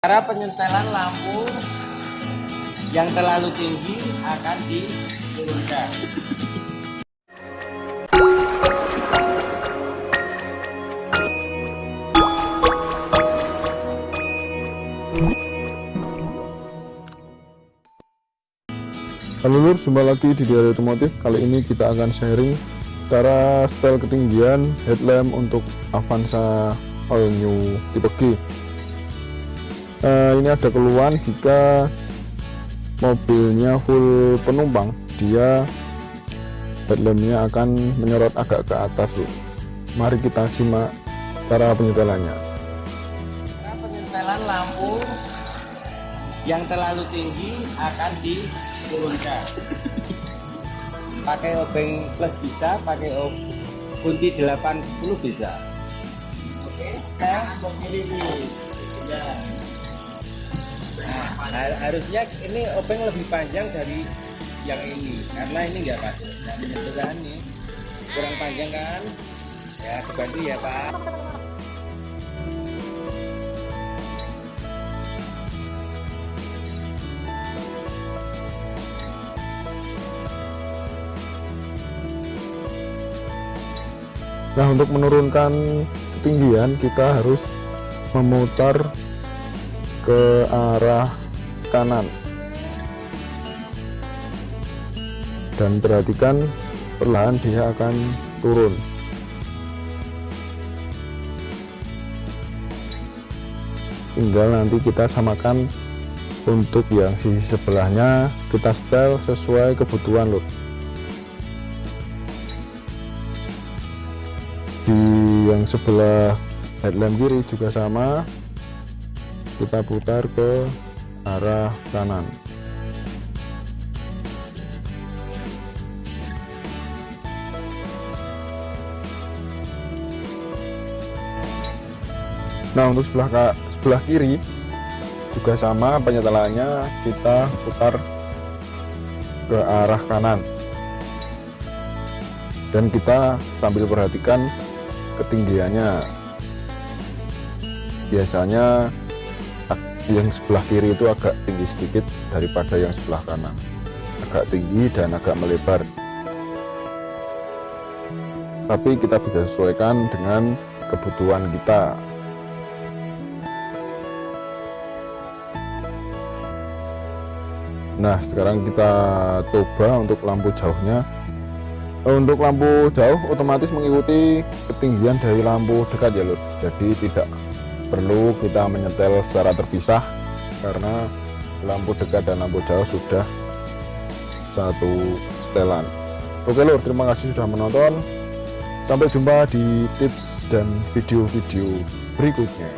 Cara penyetelan lampu yang terlalu tinggi akan diturunkan. Halo lur, jumpa lagi di Diary Otomotif. Kali ini kita akan sharing cara setel ketinggian headlamp untuk Avanza All New tipe G. Ini ada keluhan jika mobilnya full penumpang, dia headlampnya akan menyorot agak ke atas lur. Mari kita simak cara penyetelannya. Cara penyetelan lampu yang terlalu tinggi akan diturunkan. Pakai obeng plus bisa, pakai kunci 810 bisa. Oke, saya begini nih. Ya. Nah, harusnya ini obeng lebih panjang dari yang ini, karena ini enggak pas. Nah, menyentuhkan nih kurang panjang kan? Ya, kebantu ya Pak. Nah, untuk menurunkan ketinggian kita harus memutar ke arah kanan dan perhatikan perlahan dia akan turun. Tinggal nanti kita samakan untuk yang sisi sebelahnya, kita setel sesuai kebutuhan loh. Di yang sebelah headlamp kiri juga sama, kita putar ke arah kanan. Nah, untuk sebelah kiri juga sama penyetelannya, kita putar ke arah kanan dan kita sambil perhatikan ketinggiannya. Biasanya yang sebelah kiri itu agak tinggi sedikit daripada yang sebelah kanan, agak tinggi dan agak melebar, tapi kita bisa sesuaikan dengan kebutuhan kita. Nah, sekarang kita coba untuk lampu jauhnya. Untuk lampu jauh otomatis mengikuti ketinggian dari lampu dekat ya lur, jadi tidak perlu kita menyetel secara terpisah karena lampu dekat dan lampu jauh sudah satu setelan. Oke lur, terima kasih sudah menonton. Sampai jumpa di tips dan video-video berikutnya.